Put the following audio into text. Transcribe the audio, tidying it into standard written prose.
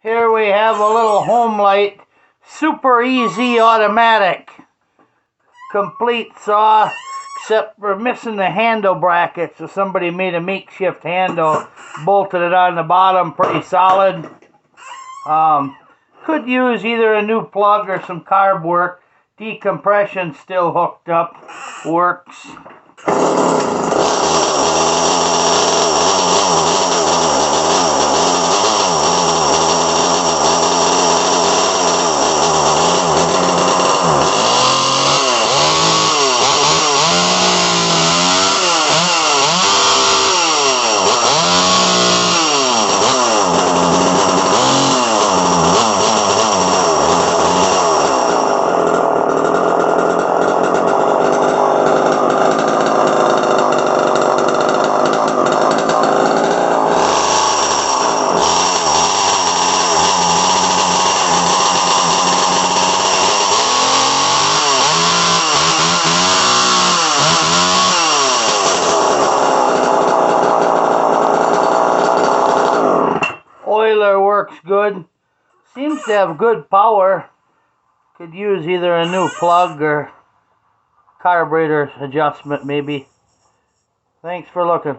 Here we have a little homelite, super easy automatic, complete saw, except we're missing the handle bracket, so somebody made a makeshift handle, bolted it on the bottom, pretty solid. Could use either a new plug or some carb work. Decompression still hooked up, works. Oiler works good. Seems to have good power. Could use either a new plug or carburetor adjustment maybe. Thanks for looking.